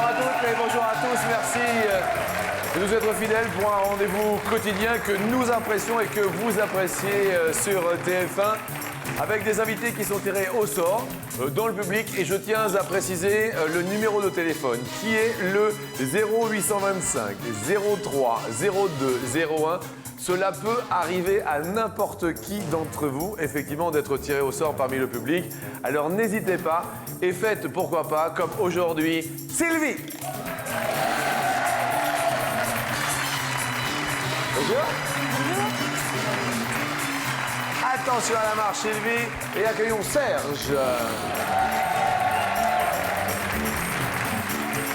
à toutes et bonjour à tous. Merci de nous être fidèles pour un rendez-vous quotidien que nous apprécions et que vous appréciez sur TF1 avec des invités qui sont tirés au sort dans le public. Et je tiens à préciser le numéro de téléphone qui est le 0825 03 02 01. Cela peut arriver à n'importe qui d'entre vous, effectivement, d'être tiré au sort parmi le public. Alors n'hésitez pas et faites, pourquoi pas, comme aujourd'hui, Sylvie. Bonjour. Attention à la marche, Sylvie. Et accueillons Serge.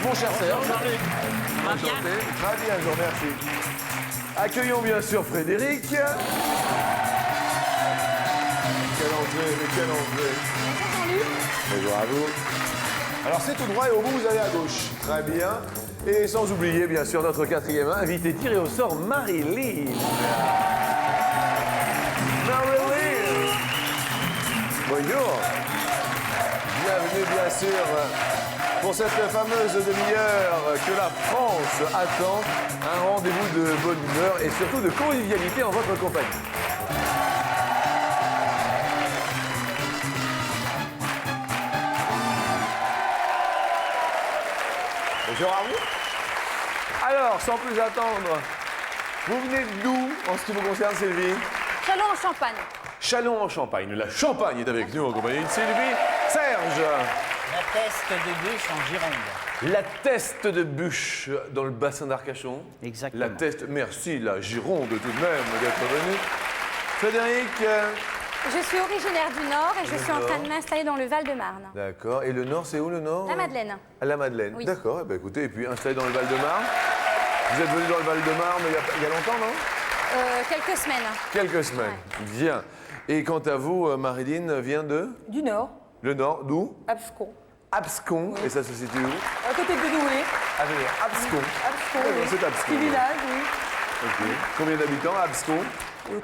Mon cher Serge. Enchanté. Très bien, je vous remercie. Accueillons bien sûr Frédéric. Quelle entrée, mais quelle entrée. Bonjour à vous. Alors c'est tout droit et au bout vous allez à gauche. Très bien. Et sans oublier bien sûr notre quatrième invité tiré au sort, Marilyn. Marilyn. Bonjour. Bienvenue bien sûr pour cette fameuse demi-heure que la France attend. Un rendez-vous de bonne humeur et surtout de convivialité en votre compagnie. Bonjour à vous. Alors, sans plus attendre, vous venez d'où en ce qui vous concerne, Sylvie? Châlons en Champagne. Châlons en Champagne. La Champagne est avec nous en compagnie de Sylvie. Serge. La Teste de Bûche en Gironde. La Teste de Bûche dans le bassin d'Arcachon. Exactement. La Teste, merci, la Gironde tout de même d'être venu. Frédéric. Je suis originaire du Nord et je suis en train de m'installer dans le Val-de-Marne. D'accord. Et le Nord, c'est où le Nord? La Madeleine. À la Madeleine. Oui. D'accord. Eh ben, écoutez, et puis installé dans le Val-de-Marne. Vous êtes venu dans le Val-de-Marne il y a longtemps, non? Quelques semaines. Quelques semaines. Bien. Et quant à vous, Marilyn vient de? Du Nord, Le Nord, d'où? Abscon. Abscon. Et ça se situe où? À côté de Douai. Ah, je veux dire, Abscon. Abscon, D'accord, oui. c'est Abscon. Petit village, oui. Ok. Combien d'habitants à Abscon?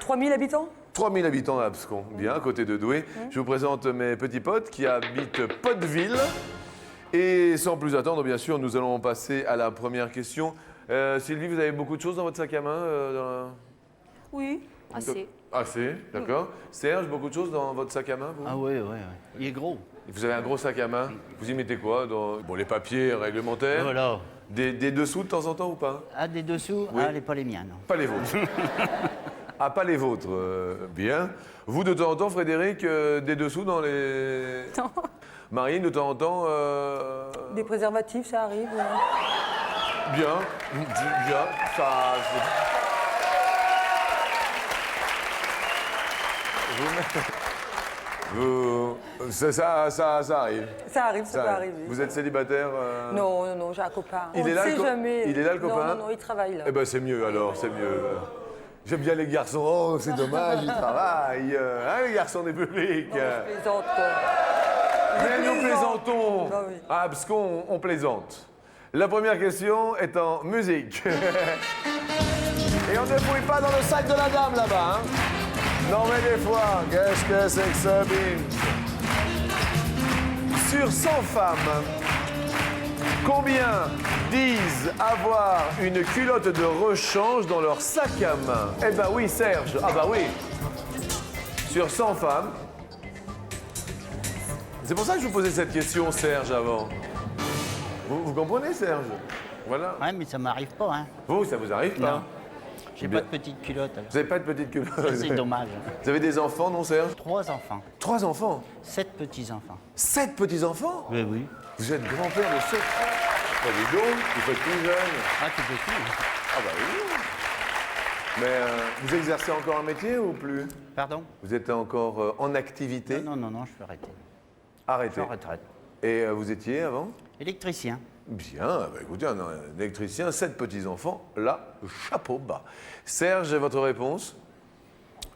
3000 habitants. 3000 habitants à Abscon. Bien, à côté de Douai. Je vous présente mes petits potes qui habitent Potteville. Et sans plus attendre, bien sûr, nous allons passer à la première question. Sylvie, vous avez beaucoup de choses dans votre sac à main Oui. Assez. Assez, d'accord. Serge, beaucoup de choses dans votre sac à main, vous? Ah oui, oui, oui. Il est gros. Vous avez un gros sac à main. Vous y mettez quoi Bon, les papiers réglementaires. Voilà. Des dessous de temps en temps ou pas? Ah, des dessous? Oui. Ah, pas les miens, non. Pas les vôtres. Ah, pas les vôtres. Bien. Vous, de temps en temps, Frédéric, des dessous dans les... Non. Marine, de temps en temps... Des préservatifs, ça arrive. Bien. Bien. Ça... Ça arrive. Ça arrive, ça peut arrive. arriver. Vous êtes célibataire Non, non, non, j'ai un copain. Il On est ne là, sait le jamais. il est là, le copain? Non, non, non, il travaille là. Eh ben c'est mieux alors, c'est mieux. J'aime bien les garçons. Oh, c'est dommage, ils travaillent. Hein, les garçons des publics. Non, je plaisante, quoi. Mais nous plaisante. plaisantons. Bah oui. À Abscon, on plaisante. La première question est en musique. Et on ne fouille pas dans le sac de la dame là-bas. Hein. Non mais des fois, qu'est-ce que c'est que ce binge? Sur 100 femmes, combien disent avoir une culotte de rechange dans leur sac à main? Eh ben oui, Serge. Ah bah oui. Sur 100 femmes. C'est pour ça que je vous posais cette question, Serge, avant. Vous comprenez, Serge? Voilà. Ouais, mais ça m'arrive pas, hein. Vous, ça vous arrive pas? Non. J'ai Bien. pas de petite culotte. Alors. Vous n'avez pas de petite culotte? Ça, c'est dommage. Vous avez des enfants, non, Serge? 3 enfants. 3 enfants? 7 petits-enfants. 7 petits-enfants? Oui, oui. Vous êtes grand-père de 7? Oh, dis donc, vous êtes plus jeune. Ah, tout petit. Ah bah oui. Mais vous exercez encore un métier ou plus? Pardon? Vous êtes encore en activité? Non, non, non, je suis arrêté. Je Arrêté. suis en retraite. Et vous étiez avant? Électricien. Bien, bah écoutez, un électricien, 7 petits-enfants, là, chapeau bas. Serge, votre réponse?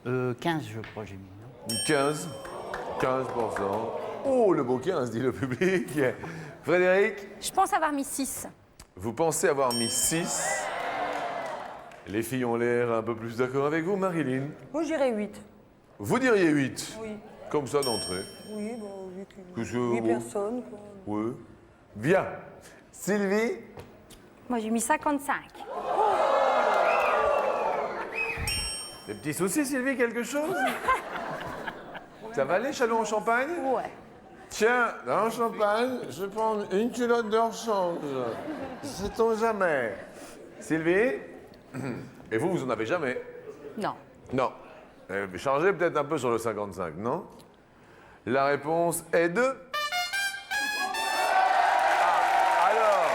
15, je crois, j'ai mis. Non 15. 15%. Oh, le beau 15, dit le public. Frédéric, Je pense avoir mis 6. vous pensez avoir mis 6. Les filles ont l'air un peu plus d'accord avec vous, Marilyn. Moi, je dirais 8. Vous diriez 8. Oui. Comme ça d'entrée. Oui, bon, 8, Qu'est-ce que 8 vous- personnes, quoi. Oui. Bien. Sylvie? Moi, j'ai mis 55. Des petits soucis, Sylvie, quelque chose? Ça va aller, Chalon en Champagne? Ouais. Tiens, dans le champagne, je vais prendre une culotte de rechange. Sait-on jamais? Sylvie? Et vous, vous en avez jamais? Non. Non. Changez peut-être un peu sur le 55, non? La réponse est de... Ah, alors...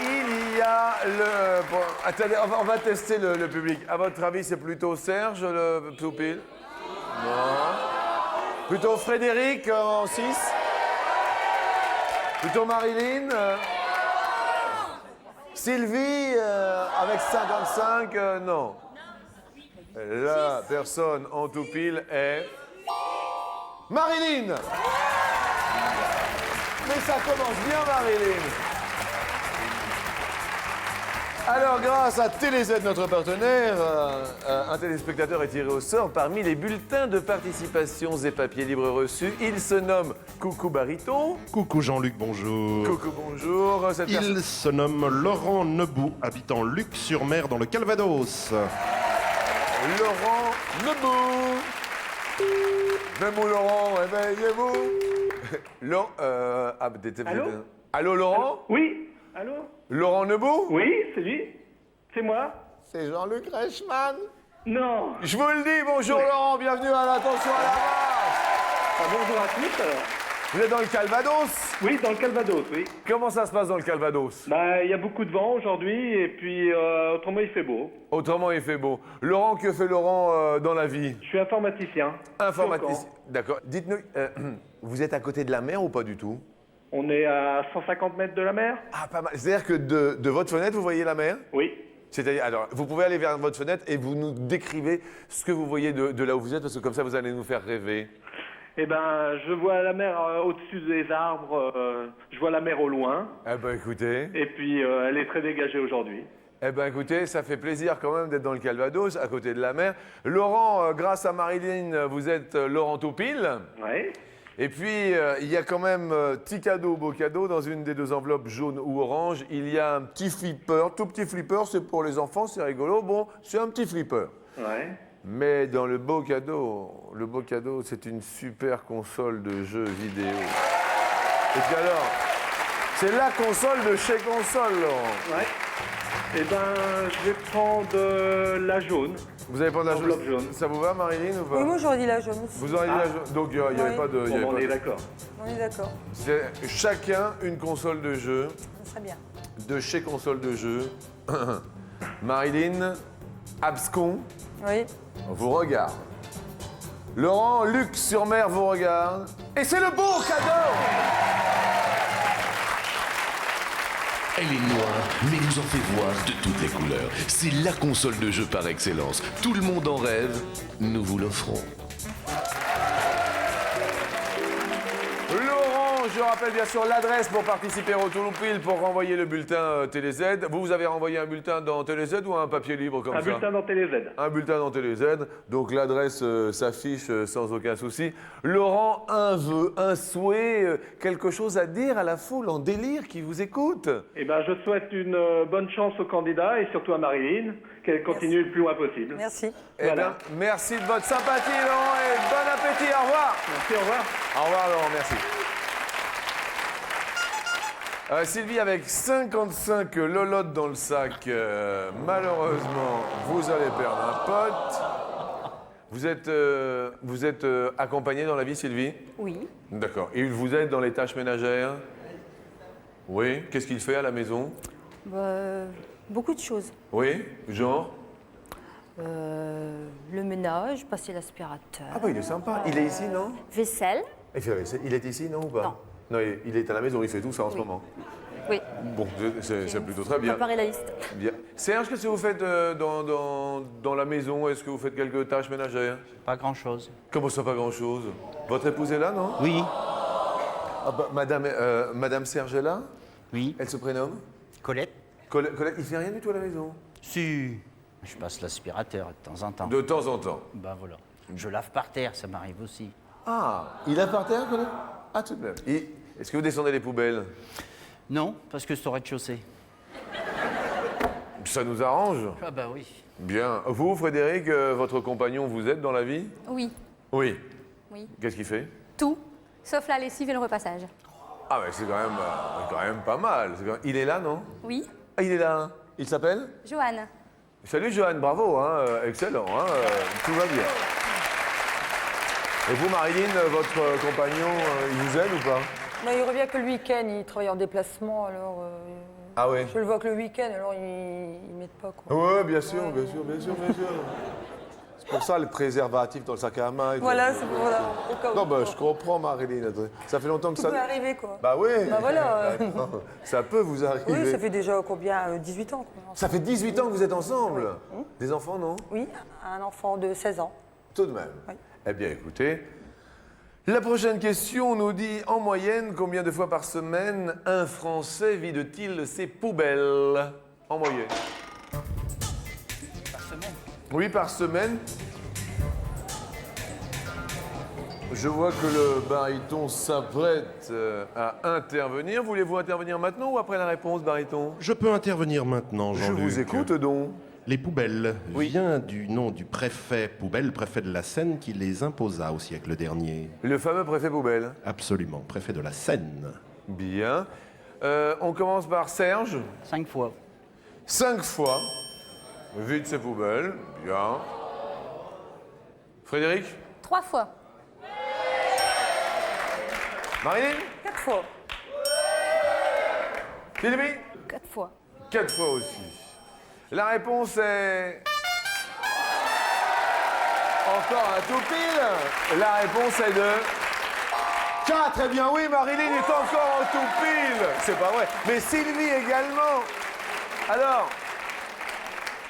Il y a le... Bon, attendez, on va tester le public. À votre avis, c'est plutôt Serge, le Toupil? Non. Plutôt Frédéric en 6? Plutôt Marilyn? Sylvie avec 55? Non. La personne en tout pile est... Marilyn! Mais ça commence bien, Marilyn! Alors, grâce à TéléZ, notre partenaire, un téléspectateur est tiré au sort parmi les bulletins de participations et papiers libres reçus. Il se nomme Coucou Bariton. Coucou Jean-Luc, bonjour. Coucou, bonjour. Cette Il se nomme Laurent Nebou, habitant Luc-sur-Mer dans le Calvados. Laurent Nebou. Même Laurent, réveillez-vous. Allô? Allô, Laurent? Oui, allô? Laurent Nebou? Oui, c'est lui? C'est moi? C'est Jean-Luc Reichmann. Non! Je vous le dis, bonjour Laurent, bienvenue à l'Attention à la vache. Ah, bonjour à tous alors. Vous êtes dans le Calvados? Oui, dans le Calvados, oui. Comment ça se passe dans le Calvados? Bah, il y a beaucoup de vent aujourd'hui et puis autrement il fait beau. Autrement, il fait beau. Laurent, que fait Laurent dans la vie? Je suis informaticien. Informaticien. D'accord. Dites-nous, vous êtes à côté de la mer ou pas du tout? On est à 150 mètres de la mer? Ah, pas mal. C'est-à-dire que de votre fenêtre, vous voyez la mer? Oui. C'est-à-dire, alors, vous pouvez aller vers votre fenêtre et vous nous décrivez ce que vous voyez de là où vous êtes, parce que comme ça, vous allez nous faire rêver. Eh ben, je vois la mer au-dessus des arbres, je vois la mer au loin. Eh ben, écoutez. Et puis, elle est très dégagée aujourd'hui. Eh ben, écoutez, ça fait plaisir quand même d'être dans le Calvados, à côté de la mer. Laurent, grâce à Marilyn, vous êtes Laurent Toupil. Oui. Et puis, il y a quand même petit cadeau, beau cadeau. Dans une des deux enveloppes, jaune ou orange, il y a un petit flipper. Tout petit flipper, c'est pour les enfants, c'est rigolo. Bon, c'est un petit flipper. Ouais. Mais dans le beau cadeau, c'est une super console de jeux vidéo. Et puis alors, c'est la console de chez Console, Laurent. Ouais. Eh ben, je vais prendre la jaune. Vous allez prendre la Enveloppe jaune. Ça vous va, Marilyn, ou pas? Oui, moi j'aurais dit la jaune aussi. Vous aurez dit la jaune. Donc, il n'y avait Oui. pas de... il y avait Bon, on pas est de- d'accord. On est d'accord. C'est chacun une console de jeu, Ça serait bien. de chez Console de jeu. Marilyn, abscon, Oui. vous regarde. Laurent, Luc sur mer vous regarde. Et c'est le beau cadeau! Elle est noire, mais nous en fait voir de toutes les couleurs. C'est la console de jeu par excellence. Tout le monde en rêve, nous vous l'offrons. Laurent, je rappelle bien sûr l'adresse pour participer au Touloupil pour renvoyer le bulletin TéléZ. Vous avez renvoyé un bulletin dans TéléZ ou un papier libre comme Un ça? bulletin dans TéléZ. Un bulletin dans TéléZ, donc l'adresse s'affiche sans aucun souci. Laurent, un vœu, un souhait, quelque chose à dire à la foule en délire qui vous écoute. Eh ben, je souhaite une bonne chance aux candidats et surtout à Marilyn, qu'elle continue le plus loin possible. Merci. Eh Voilà. bien, merci de votre sympathie, Laurent, et bon appétit. Au revoir. Merci, au revoir. Au revoir, Laurent, merci. Sylvie, avec 55 lolottes dans le sac, malheureusement, vous allez perdre un pote. Vous êtes accompagnée dans la vie, Sylvie? Oui. D'accord. Et vous êtes dans les tâches ménagères? Oui. Qu'est-ce qu'il fait à la maison? Beaucoup de choses. Oui. Genre? Le ménage, passer l'aspirateur. Ah bah il est sympa. Il est ici, non? Vaisselle. Il est ici, non ou pas? Non. Non, il est à la maison, il fait tout ça en ce moment. Oui. Bon, c'est plutôt très bien. Préparer la liste. Bien. Serge, qu'est-ce que vous faites dans la maison? Est-ce que vous faites quelques tâches ménagères? Pas grand-chose. Comment ça, pas grand-chose? Votre épouse est là, non? Oui. Ah bah, Madame Serge est là? Oui. Elle se prénomme? Colette? Colette, il fait rien du tout à la maison? Si. Je passe l'aspirateur de temps en temps. De temps en temps. Ben voilà. Je lave par terre, ça m'arrive aussi. Ah, il a par terre, Colette? Ah, tout de même. est-ce que vous descendez les poubelles? Non, parce que c'est au rez-de-chaussée. Ça nous arrange. Ah bah oui. Bien. Vous, Frédéric, votre compagnon, vous êtes dans la vie? Oui, Oui. oui. Qu'est-ce qu'il fait? Tout, sauf la lessive et le repassage. Ah, mais c'est quand même pas mal. Il est là, non? Oui, Ah, il est là. Il s'appelle? Joanne. Salut, Joanne, bravo, hein, excellent, hein, tout va bien. Et vous, Marilyn, votre compagnon, il vous aide ou pas? Bah, il revient que le week-end, il travaille en déplacement, alors Ah ouais? je le vois que le week-end, alors ils m'aident pas, quoi. Ouais, bien sûr, bien sûr, bien sûr, bien sûr. C'est pour ça le préservatif dans le sac à main. Et tout. Voilà, c'est pour voilà. au cas où. Non, bah, je comprends, Marilyn. Ça fait longtemps que Tout ça. peut arriver, quoi. Bah oui. Bah voilà. Ça peut vous arriver. Oui, ça fait déjà combien 18 ans, quoi. Ça fait 18 ans que vous êtes ensemble. Des enfants, non? Oui, un enfant de 16 ans. Tout de même. Oui. Eh bien, écoutez, la prochaine question nous dit en moyenne combien de fois par semaine un Français vide-t-il ses poubelles? En moyenne. Par semaine. Oui, par semaine. Je vois que le baryton s'apprête à intervenir. Voulez-vous intervenir maintenant ou après la réponse, baryton? Je peux intervenir maintenant, Je Jean-Luc. vous écoute donc. Les poubelles Oui. vient du nom du préfet Poubelle, préfet de la Seine, qui les imposa au siècle dernier. Le fameux préfet poubelle. Absolument, préfet de la Seine. Bien. On commence par Serge. 5 fois. 5 fois. Vide ses poubelles. Bien. Frédéric? 3 fois. Marilyn? 4 fois. Sylvie? 4 fois. 4 fois aussi. La réponse est... Encore un tout pile. La réponse est de... 4. Eh bien oui, Marilyn est encore en tout pile. C'est pas vrai. Mais Sylvie également. Alors,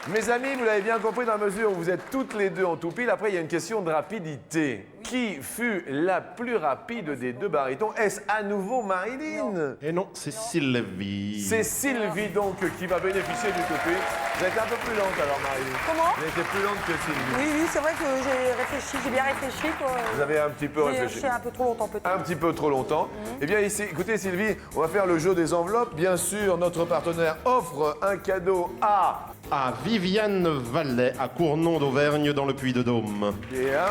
mes amis, vous l'avez bien compris dans la mesure où vous êtes toutes les deux en tout pile. Après, il y a une question de rapidité. Qui fut la plus rapide des deux barytons? Est-ce à nouveau Marilyn? Et non, c'est Sylvie. C'est Sylvie donc qui va bénéficier du tout pile. Vous êtes un peu plus lente alors, Marilyn. Comment? Vous été plus lente que Sylvie. Oui, oui, c'est vrai que j'ai réfléchi, j'ai bien réfléchi, quoi. Vous avez un petit peu J'ai réfléchi. réfléchi un peu trop longtemps, peut-être. Un petit peu trop longtemps. Eh bien, ici, écoutez, Sylvie, on va faire le jeu des enveloppes. Bien sûr, notre partenaire offre un cadeau à... À Viviane Vallet, à Cournon d'Auvergne, dans le Puy-de-Dôme. Bien.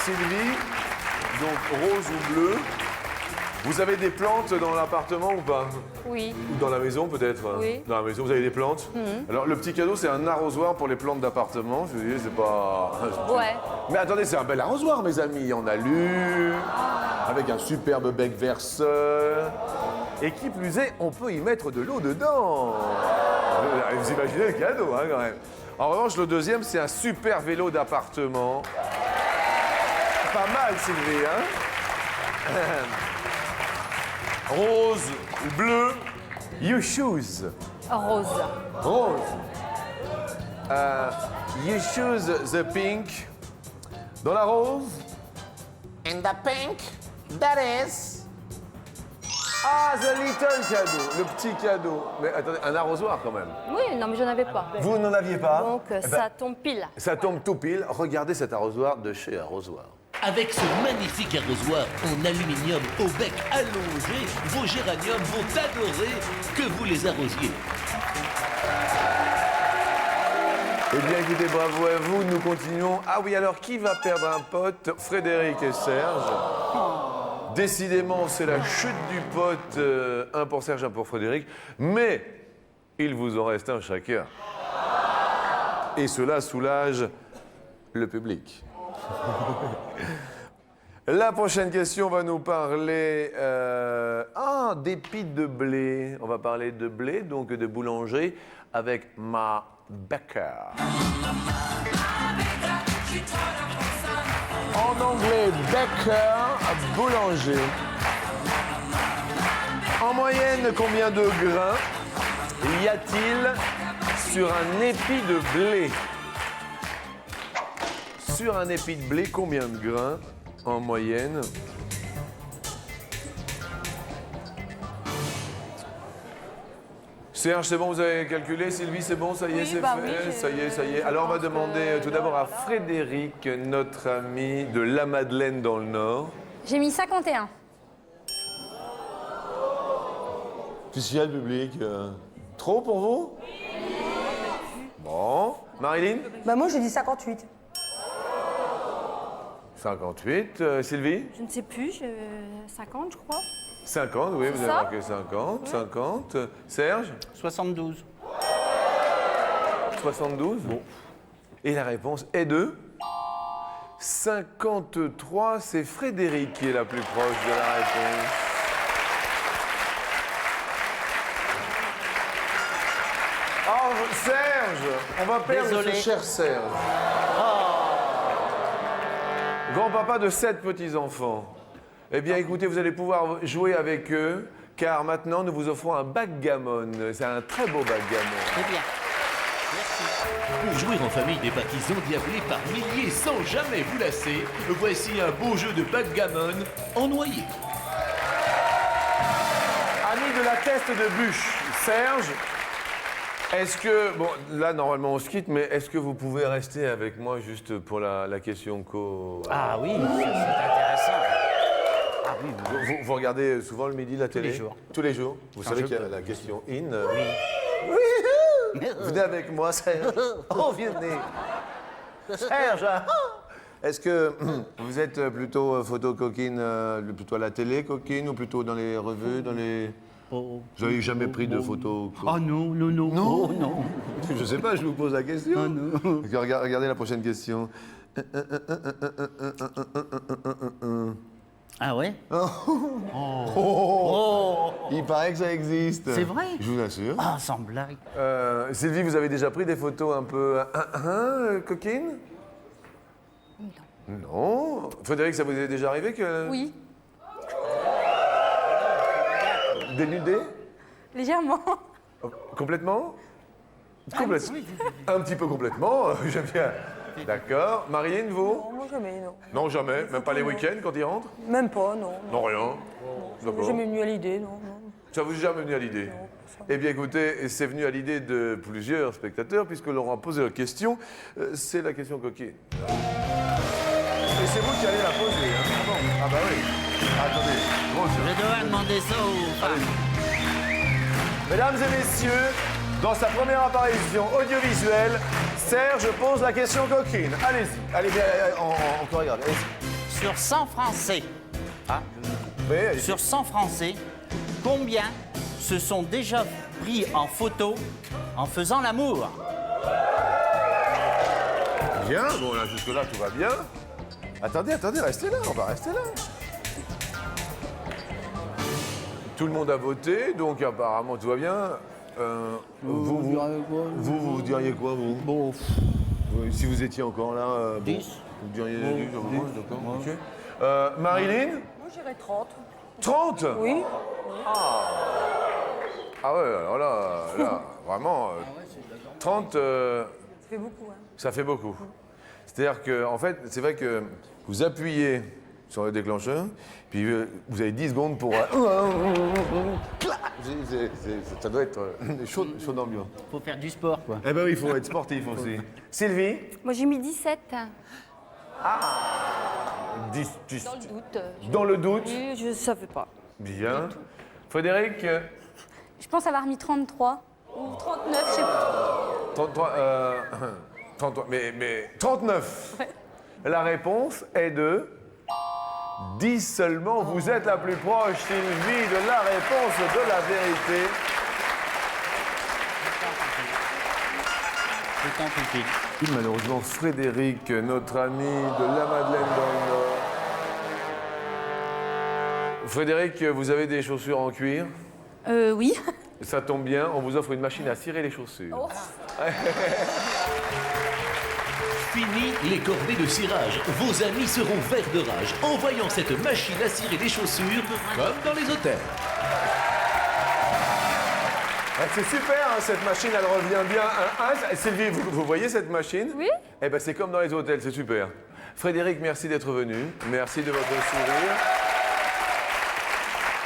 Sylvie, donc rose ou bleu. Vous avez des plantes dans l'appartement ou pas? Oui. Ou dans la maison peut-être? Oui. Dans la maison, vous avez des plantes? Alors, le petit cadeau, c'est un arrosoir pour les plantes d'appartement. Je vous dis, c'est pas... Ouais. Mais attendez, c'est un bel arrosoir, mes amis. En alu, avec un superbe bec verseur. Et qui plus est, on peut y mettre de l'eau dedans. Vous imaginez le cadeau, hein, quand même. En revanche, le deuxième, c'est un super vélo d'appartement. Pas mal, Sylvie, hein? Rose ou bleu, you choose. Rose. Rose. You choose the pink. Dans la rose. And the pink, that is... Ah, the little cadeau, le petit cadeau. Mais attendez, un arrosoir quand même. Oui, non, mais je n'avais pas. Vous n'en aviez pas? Donc, Eh ben, ça tombe pile. ça tombe tout pile. Regardez cet arrosoir de chez Arrosoir. Avec ce magnifique arrosoir en aluminium au bec allongé, vos géraniums vont adorer que vous les arrosiez. Eh bien, écoutez, bravo à vous. Nous continuons. Ah oui, alors qui va perdre un pote? Frédéric et Serge. Décidément, c'est la chute du pote. Un pour Serge, un pour Frédéric. Mais il vous en reste un chacun. Et cela soulage le public. La prochaine question va nous parler d'épis de blé. On va parler de blé, donc de boulanger, avec Ma Baker. En anglais, Baker, boulanger. En moyenne, combien de grains y a-t-il sur un épi de blé? Sur un épi de blé, combien de grains en moyenne? Serge, c'est bon, vous avez calculé. Sylvie, c'est bon, ça y est, Oui, c'est bah fait. oui, Ça y est, ça y est. Alors, on va demander tout d'abord à Frédéric, notre ami de la Madeleine dans le Nord. J'ai mis 51. Qu'est-ce qu'il y a, le public Trop pour vous? Bon. Marilyn? Bah moi, j'ai dit 58. 58. Sylvie? Je ne sais plus, 50 je crois. 50, oui, vous avez ça marqué 50. 50. Serge? 72. 72. Bon. Et la réponse est de 53. C'est Frédéric qui est la plus proche de la réponse. Oh, Serge, on va perdre Désolé. ce cher Serge. Grand-papa de 7 petits-enfants. Eh bien, écoutez, vous allez pouvoir jouer avec eux, car maintenant, nous vous offrons un backgammon. C'est un très beau backgammon. C'est bien. Merci. Pour jouer en famille des parties endiablées par milliers sans jamais vous lasser, voici un beau jeu de backgammon en noyer. Ami de la teste de bûche, Serge, est-ce que... Bon, là, normalement, on se quitte, mais est-ce que vous pouvez rester avec moi juste pour la question co... Ah oui, c'est intéressant. Ah oui, Vous regardez souvent le midi la télé? les jours. Tous les jours. Vous Quand savez je qu'il y a peux. la question in. Oui. Venez avec moi, Serge. Oh, venez. Serge. Est-ce que vous êtes plutôt photo coquine, plutôt à la télé coquine ou plutôt dans les revues, dans les... Oh, Vous n'avez jamais pris de photos oh non, non, non. Non. Oh non. Je sais pas, je vous pose la question. Oh non. Regardez la prochaine question. Ah ouais? Il paraît que ça existe. C'est vrai? Je vous assure. Ah, sans blague. Sylvie, vous avez déjà pris des photos un peu coquines? Non. Frédéric, ça vous est déjà arrivé que... Oui, Dénudé? légèrement. Complètement? Complètement. Un petit peu complètement, j'aime bien. D'accord. Marilyn, vous? Non, moi jamais, non. Non, jamais. Même pas les week-ends quand ils rentrent? Même pas, non. Non, rien. Ça m'est D'accord. jamais venu à l'idée, non. non. Ça vous est jamais venu à l'idée? Eh bien, écoutez, c'est venu à l'idée de plusieurs spectateurs, puisque Laurent a posé la question. C'est la question coquine. Et c'est vous qui allez la poser, hein? Ah bon? Ah bah oui. Attendez, gros jeu. Je dois demander ça aux femmes. Mesdames et messieurs, dans sa première apparition audiovisuelle, Serge pose la question coquine. Allez-y. Allez, bien, on peut regarder. Allez-y. Sur 100 Français, Oui, allez-y. sur 100 Français, combien se sont déjà pris en photo en faisant l'amour? Bien, bon là, jusque-là, tout va bien. Attendez, restez là, on va rester là. Tout le monde a voté, donc apparemment tout va bien. Vous diriez quoi, vous? Bon, Si vous étiez encore là, bon, 10. vous diriez 10, d'accord, ok. Marilyn? Moi, j'irais 30. 30? Oui. Ah ouais, alors là vraiment, 30, Ça fait beaucoup, hein. ça fait beaucoup. C'est-à-dire que, en fait, c'est vrai que vous appuyez sur le déclencheur, puis vous avez 10 secondes pour... ça doit être chaud d'ambiance. faut faire du sport, quoi. Eh ben oui, il faut être sportif aussi. Sylvie? Moi j'ai mis 17. 10. Dans le doute. Dans le doute? Oui, je ne savais pas. Bien. Frédéric? Je pense avoir mis 33 ou 39, je sais pas. 33, 33, mais 39. Ouais. La réponse est de 10 seulement. Vous êtes la plus proche, Sylvie, de la réponse de la vérité. C'est compliqué. Malheureusement, Frédéric, notre ami de la Madeleine dans le Nord. Frédéric, vous avez des chaussures en cuir? Oui. Ça tombe bien, on vous offre une machine à cirer les chaussures. Fini les corvées de cirage. Vos amis seront verts de rage en voyant cette machine à cirer les chaussures comme dans les hôtels. Ah, c'est super, hein, cette machine, elle revient bien. Sylvie, vous voyez cette machine? Oui. Eh ben, c'est comme dans les hôtels, c'est super. Frédéric, merci d'être venu. Merci de votre sourire.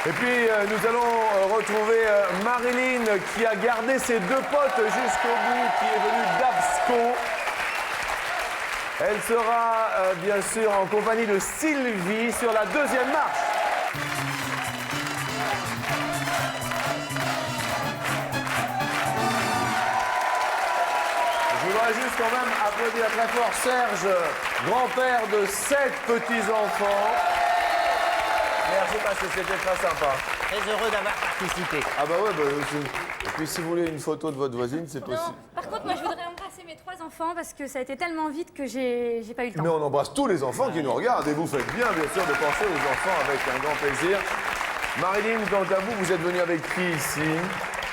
Et puis, nous allons retrouver Marilyn, qui a gardé ses 2 potes jusqu'au bout, qui est venue d'Absco. Elle sera, bien sûr, en compagnie de Sylvie sur la 2e marche. juste quand même applaudir très fort Serge, grand-père de 7 petits-enfants. Merci parce que c'était très sympa. Très heureux d'avoir participé. Ah bah ouais, et puis si vous voulez une photo de votre voisine, c'est possible. Non, par contre, moi, je voudrais embrasser mes 3 enfants parce que ça a été tellement vite que j'ai pas eu le temps. Mais on embrasse tous les enfants qui nous regardent et vous faites bien sûr de penser aux enfants avec un grand plaisir. Marilyn, quant à vous, vous êtes venue avec qui ici?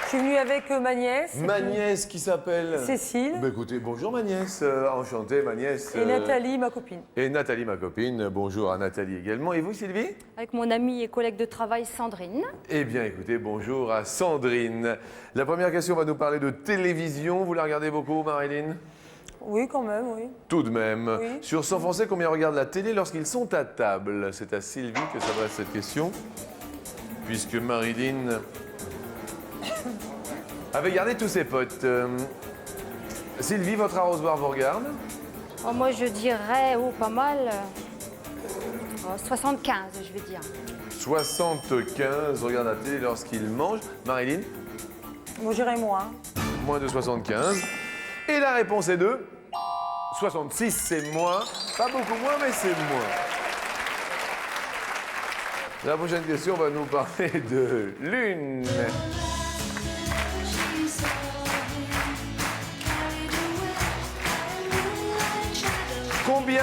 Je suis venue avec ma nièce. Ma nièce qui s'appelle Cécile. Bah écoutez, bonjour ma nièce, enchantée ma nièce. Et Nathalie, ma copine. Et Nathalie, ma copine, bonjour à Nathalie également. Et vous Sylvie? Avec mon amie et collègue de travail Sandrine. Eh bien écoutez, bonjour à Sandrine. La première question va nous parler de télévision. Vous la regardez beaucoup Marilyn? Oui, quand même, oui. Tout de même. Oui. Sur 100 Français, combien regardent la télé lorsqu'ils sont à table? C'est à Sylvie que s'adresse cette question. Puisque Marilyn avait gardé tous ses potes. Sylvie, votre arrosoir vous regarde? Oh, moi, je dirais, pas mal. 75, je vais dire. 75 regardent la télé lorsqu'ils mangent. Marilyn? Moi, j'irais moins. Moins de 75. Et la réponse est 2. 66, c'est moins. Pas beaucoup moins, mais c'est moins. La prochaine question va nous parler de Lune. Combien,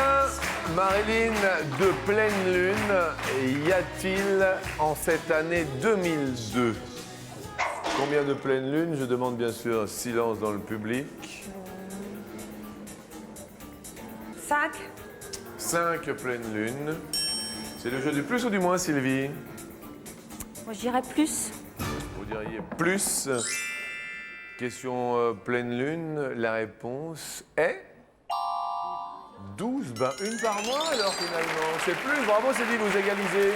Marilyn, de pleine lune y a-t-il en cette année 2002? Combien de pleines lunes? Je demande bien sûr un silence dans le public. 5. 5 pleines lunes. C'est le jeu du plus ou du moins, Sylvie? Moi, je dirais plus. Vous diriez plus. Question pleine lune. La réponse est 12. Ben, une par mois alors finalement. C'est plus. Bravo Sylvie, vous égalisez.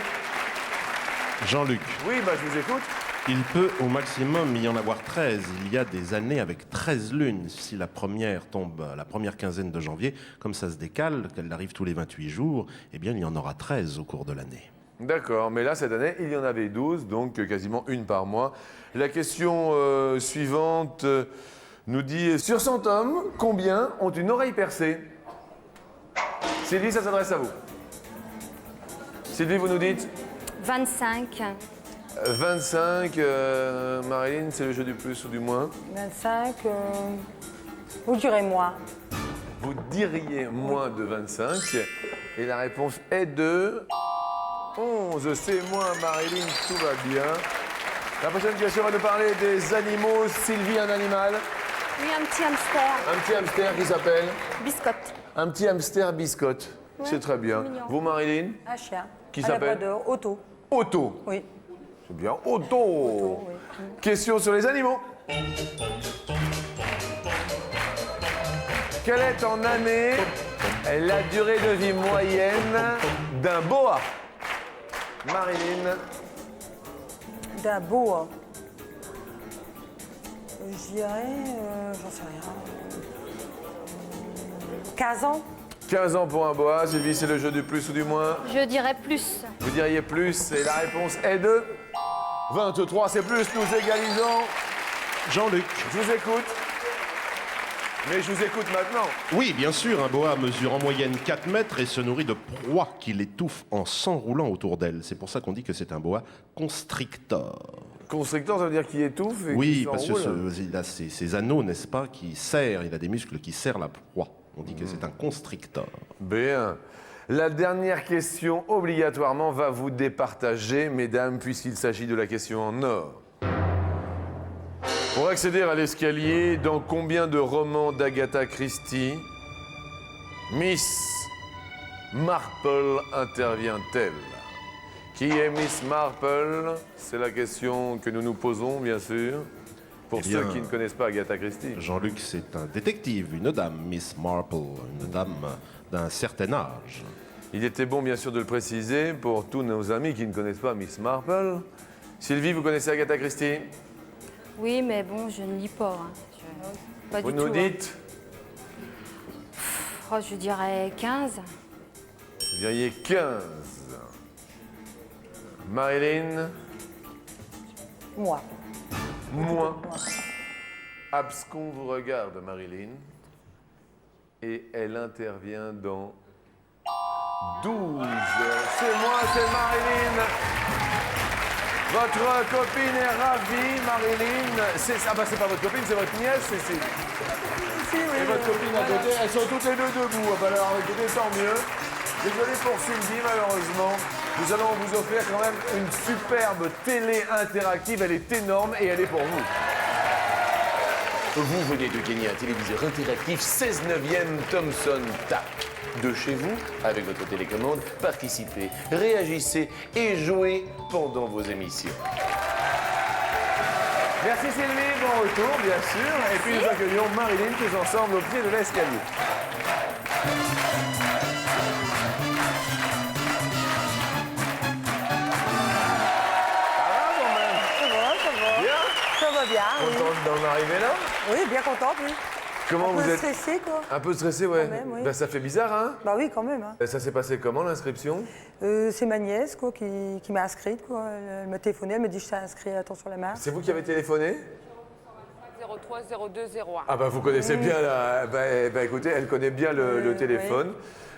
Jean-Luc, Oui, bah je vous écoute. il peut au maximum y en avoir 13. Il y a des années avec 13 lunes. Si la première tombe la première quinzaine de janvier, comme ça se décale, qu'elle arrive tous les 28 jours, eh bien il y en aura 13 au cours de l'année. D'accord, mais là cette année, il y en avait 12, donc quasiment une par mois. La question suivante nous dit, sur 100 hommes, combien ont une oreille percée? Sylvie, ça s'adresse à vous. Sylvie, vous nous dites 25. 25, Marilyn, c'est le jeu du plus ou du moins. 25. Vous direz moins. Vous diriez moins de 25, et la réponse est de 11. C'est moins, Marilyn, tout va bien. La prochaine question va nous parler des animaux. Sylvie, un animal? Oui, un petit hamster. Un petit hamster qui s'appelle? Biscotte. Un petit hamster biscotte. C'est très bien. mignon. Vous, Marilyn? Un chien. Qui Un s'appelle? labrador. Otto. Otto. Oui. C'est bien, Otto. Otto, oui. Question sur les animaux. Quelle est en année la durée de vie moyenne d'un boa? Marilyn? D'un boa. Je dirais, j'en sais rien. 15 ans. 15 ans pour un boa. Sylvie, c'est le jeu du plus ou du moins? Je dirais plus. Vous diriez plus, et la réponse est de 23. C'est plus, nous égalisons. Jean-Luc. Je vous écoute. Mais je vous écoute maintenant. Oui, bien sûr, un boa mesure en moyenne 4 mètres et se nourrit de proies qu'il étouffe en s'enroulant autour d'elle. C'est pour ça qu'on dit que c'est un boa constrictor. Constrictor, ça veut dire qu'il étouffe et Oui, qu'il parce que s'enroule. il a ses anneaux, n'est-ce pas, qui serrent, il a des muscles qui serrent la proie. On dit que c'est un constrictor. Bien. La dernière question, obligatoirement, va vous départager, mesdames, puisqu'il s'agit de la question en or. Pour accéder à l'escalier, dans combien de romans d'Agatha Christie Miss Marple intervient-elle? Qui est Miss Marple? C'est la question que nous nous posons, bien sûr, pour Eh bien, ceux qui ne connaissent pas Agatha Christie. Jean-Luc, c'est un détective, une dame, Miss Marple, une dame d'un certain âge. Il était bon, bien sûr, de le préciser pour tous nos amis qui ne connaissent pas Miss Marple. Sylvie, vous connaissez Agatha Christie? Oui, mais bon, je ne lis pas. Pas Vous du nous tout. dites? Oh, je dirais 15. Vous diriez 15. Marilyn? Moi. Moins. Abscon vous regarde, Marilyn. et elle intervient dans 12. C'est moi, c'est Marilyn. Votre copine est ravie, Marilyn. Ah bah c'est pas votre copine, c'est votre nièce, Cécile. Et votre copine à côté, elles sont toutes les deux debout. Ah bah alors écoutez, tant mieux. Désolé pour Sylvie, malheureusement. Nous allons vous offrir quand même une superbe télé interactive. Elle est énorme et elle est pour vous. Vous venez de gagner un téléviseur interactif 16 neuvième Thomson TAC. De chez vous, avec votre télécommande, participez, réagissez et jouez pendant vos émissions. Merci Sylvie, bon retour bien sûr. Et puis nous accueillons Marilyn tous ensemble au pied de l'escalier. Ça va bien, oui. Contente d'en arriver là? Oui, bien contente, oui. Comment Un vous peu êtes? stressée, quoi. Un peu stressé, ouais. Quand même, oui. Ben, ça fait bizarre, hein? Bah oui, quand même. Hein. Ça s'est passé comment l'inscription? C'est ma nièce, quoi, qui m'a inscrite, quoi. Elle m'a téléphoné, elle m'a dit je t'ai inscrit à Temps sur la Marche. C'est vous qui avez téléphoné? 03 02 01. Ah bah vous connaissez bien la... Bah, écoutez, elle connaît bien le téléphone.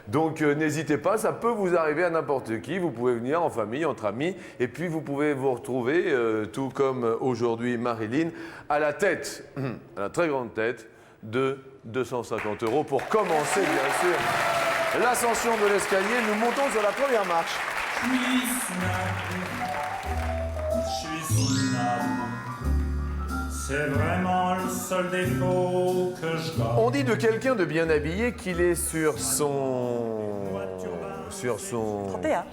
Donc n'hésitez pas, ça peut vous arriver à n'importe qui. Vous pouvez venir en famille, entre amis, et puis vous pouvez vous retrouver, tout comme aujourd'hui Marilyn, à la tête, à la très grande tête de 250 € pour commencer, bien sûr, l'ascension de l'escalier. Nous montons sur la première marche. C'est vraiment le seul défaut que je garde. On dit de quelqu'un de bien habillé qu'il est sur son 31.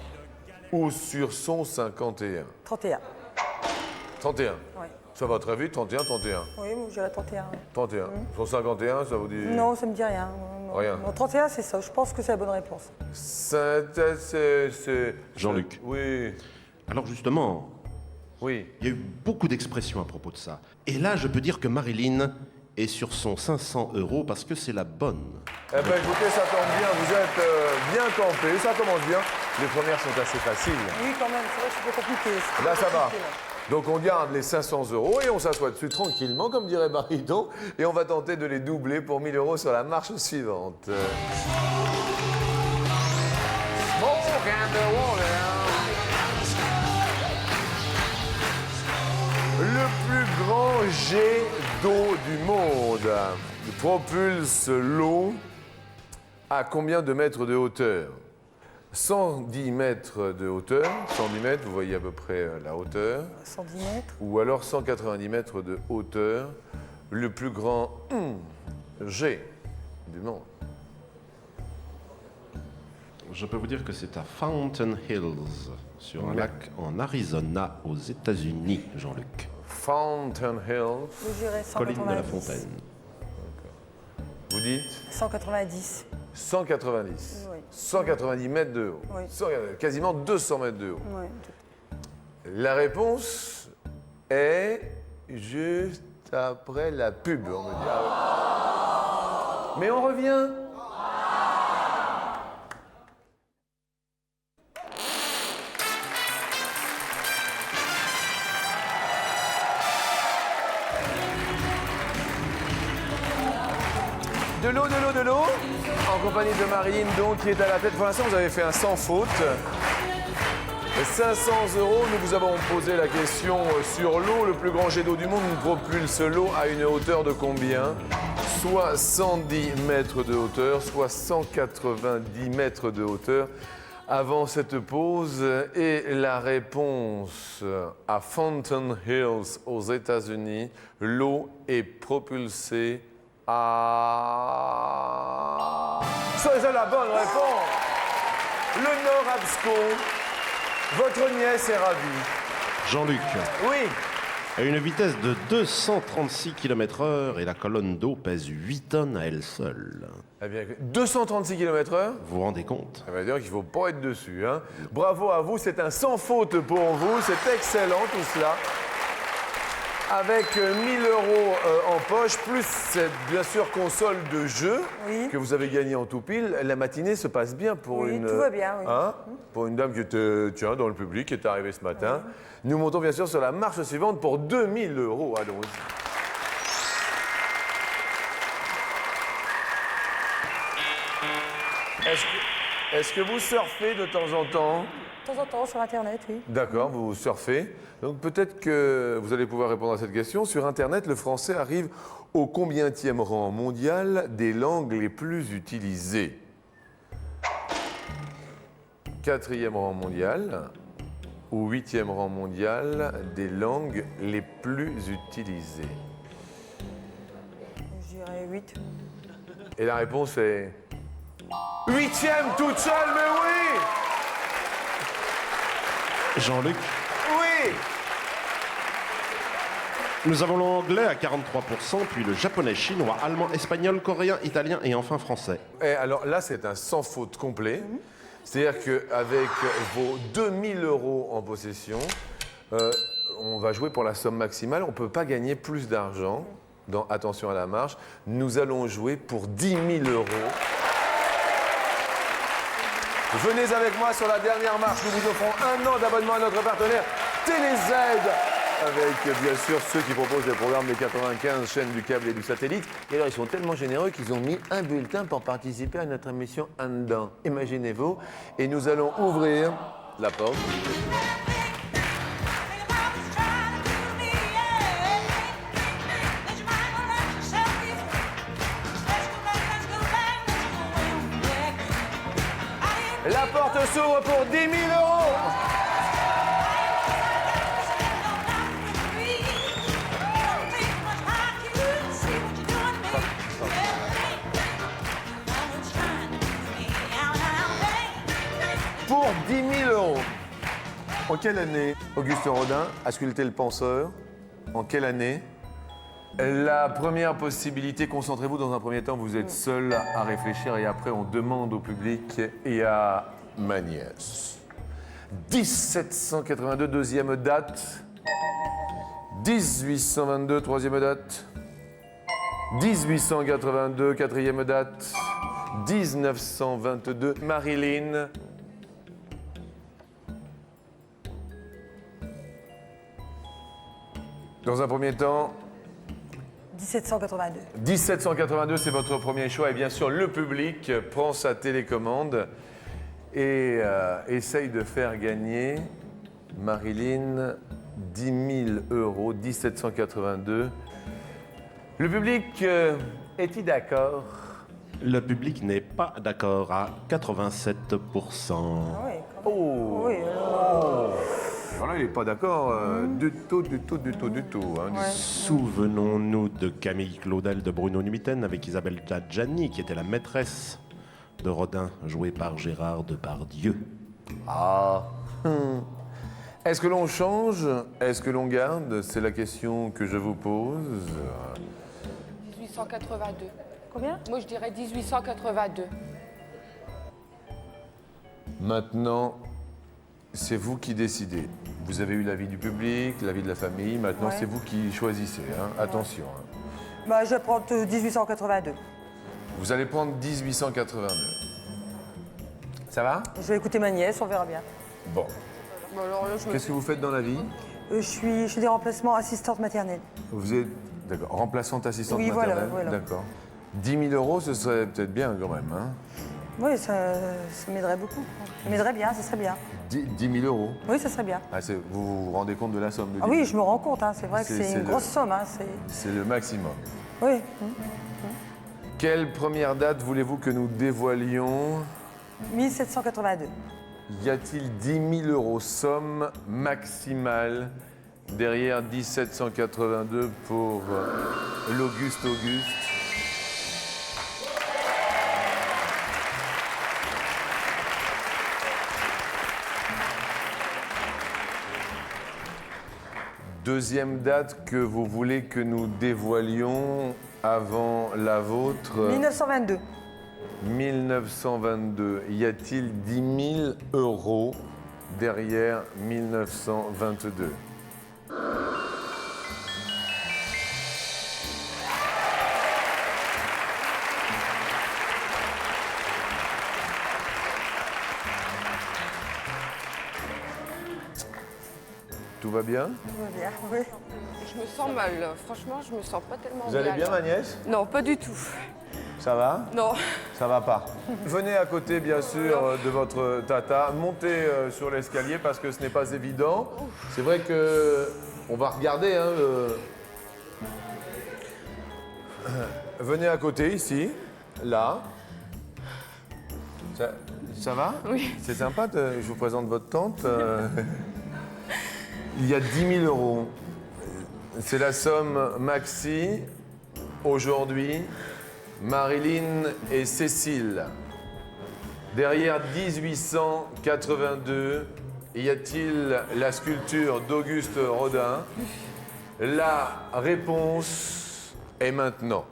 ou sur son 51. 31. 31. Oui. Ça va très vite, 31, 31. Oui, moi j'ai la 31. 31. Son 51, ça vous dit... Non, ça me dit rien. Non. Rien. Non, 31, c'est ça. Je pense que c'est la bonne réponse. C'est... Jean-Luc. Oui. Alors justement, Oui. il y a eu beaucoup d'expressions à propos de ça. Et là, je peux dire que Marilyn est sur son 500 € parce que c'est la bonne. Eh ben écoutez, ça tombe bien, vous êtes bien campé, ça commence bien. Les premières sont assez faciles. Oui, quand même, c'est vrai que c'est pas compliqué. c'est Là, pas ça va. compliqué, là. Donc on garde les 500 € et on s'assoit dessus tranquillement, comme dirait Baridon, et on va tenter de les doubler pour 1000 € sur la marche suivante. Smoke and the water. Le plus grand jet d'eau du monde propulse l'eau à combien de mètres de hauteur? 110 mètres de hauteur, 110 mètres, vous voyez à peu près la hauteur, 110 mètres. ou alors 190 mètres de hauteur, le plus grand jet du monde. Je peux vous dire que c'est à Fountain Hills, sur un lac en Arizona, aux États-Unis, Jean-Luc. Fountain Hills, Je dirais 190. Colline de la Fontaine. vous dites 190. 190. Oui. 190 mètres de haut. Oui. Quasiment 200 mètres de haut. Oui. La réponse est juste après la pub, on me dit. Ah ouais. Mais on revient. De l'eau, de l'eau, de l'eau, en compagnie de Marilyn, donc, qui est à la tête. Pour l'instant, vous avez fait un sans faute. 500 €, nous vous avons posé la question sur l'eau. Le plus grand jet d'eau du monde propulse l'eau à une hauteur de combien? Soit 110 mètres de hauteur, soit 190 mètres de hauteur. Avant cette pause, et la réponse à Fountain Hills aux États-Unis, l'eau est propulsée à... C'est la bonne réponse. Le Nord Abscon. Votre nièce est ravie. Jean-Luc, Oui. à une vitesse de 236 km/h et la colonne d'eau pèse 8 tonnes à elle seule. Eh bien, 236 km/h. Vous vous rendez compte? Ça veut dire qu'il ne faut pas être dessus. Hein. Bravo à vous, c'est un sans faute pour vous. C'est excellent tout cela. Avec 1000 € en poche, plus cette, bien sûr, console de jeu Oui. que vous avez gagnée en tout pile, la matinée se passe bien pour Oui, une... tout va bien, oui. Hein, pour une dame qui était, tiens, dans le public, qui est arrivée ce matin. Nous montons bien sûr sur la marche suivante pour 2000 €. Allons-y. Est-ce que vous surfez de temps en temps? De temps en temps, sur Internet, oui. D'accord, vous surfez. Donc peut-être que vous allez pouvoir répondre à cette question. Sur Internet, le français arrive au combientième rang mondial des langues les plus utilisées? 4e rang mondial ou 8e rang mondial des langues les plus utilisées? Je dirais 8. Et la réponse est 8e toute seule, mais oui! Jean-Luc, Oui! nous avons l'anglais à 43%, puis le japonais, chinois, allemand, espagnol, coréen, italien et enfin français. Et alors là, c'est un sans faute complet. C'est-à-dire qu'avec vos 2000 € en possession, on va jouer pour la somme maximale. On ne peut pas gagner plus d'argent. Attention à la marche. Nous allons jouer pour 10 000 €. Venez avec moi sur la dernière marche. Nous vous offrons 1 an d'abonnement à notre partenaire TéléZ. Avec bien sûr ceux qui proposent des programmes des 95 chaînes du câble et du satellite. Et alors ils sont tellement généreux qu'ils ont mis un bulletin pour participer à notre émission Un dedans. Imaginez-vous. Et nous allons ouvrir la porte. La porte s'ouvre pour 10 000 €. Pour 10 000 €. En quelle année Auguste Rodin a sculpté le penseur? En quelle année? La première possibilité, concentrez-vous dans un premier temps, vous êtes seul à réfléchir et après on demande au public et à ma nièce. 1782, deuxième date. 1822, troisième date. 1882, quatrième date. 1922, Marilyn. Dans un premier temps, 1782. 1782, c'est votre premier choix. Et bien sûr, le public prend sa télécommande et essaye de faire gagner Marilyn 10 000 €, 1782. Le public, est-il d'accord? Le public n'est pas d'accord à 87%. Ah oui, quand même. Oh! Oui, Voilà, il n'est pas d'accord du tout. Hein, Ouais. Souvenons-nous de Camille Claudel de Bruno Numiten avec Isabelle Tadjani, qui était la maîtresse de Rodin, jouée par Gérard Depardieu. Ah. Est-ce que l'on change? Est-ce que l'on garde? C'est la question que je vous pose. 1882. Combien? Moi, je dirais 1882. Maintenant, c'est vous qui décidez. Vous avez eu l'avis du public, l'avis de la famille. Maintenant, Ouais. c'est vous qui choisissez. Hein. Attention. Hein. Bah, je vais prendre 1882. Vous allez prendre 1882. Ça va? Je vais écouter ma nièce, on verra bien. Bon. Bon, alors là, Qu'est-ce que vous faites dans la vie? Je fais des remplacements assistante maternelle. Vous êtes, d'accord, remplaçante assistante Oui, voilà, maternelle. voilà. D'accord. 10 000 €, ce serait peut-être bien quand même. Hein. Oui, ça m'aiderait beaucoup. Ça m'aiderait bien, ça serait bien. 10 000 €. Oui, ça serait bien. Ah, vous vous rendez compte de la somme de 10 Ah 000 oui, je me rends compte, hein, c'est vrai que C'est c'est une le- grosse somme. Hein, C'est le maximum. oui. Quelle première date voulez-vous que nous dévoilions? 1782. Y a-t-il 10 000 € somme maximale derrière 1782 pour l'Auguste Auguste? Deuxième date que vous voulez que nous dévoilions avant la vôtre? 1922. 1922. Y a-t-il 10 000 € derrière 1922? Tout va bien? Tout va bien, oui. je me sens mal. Là. Franchement, je me sens pas tellement Vous allez bien, là. ma nièce? Non, pas du tout. Ça va? Non. Ça va pas. Venez à côté, bien sûr, de votre tata. Montez sur l'escalier parce que ce n'est pas évident. C'est vrai que on va regarder. Hein, Venez à côté, ici, là. Ça va? Oui. C'est sympa, je vous présente votre tante. Il y a 10 000 €. C'est la somme maxi. Aujourd'hui, Marilyn et Cécile. Derrière 1882, y a-t-il la sculpture d'Auguste Rodin? La réponse est maintenant.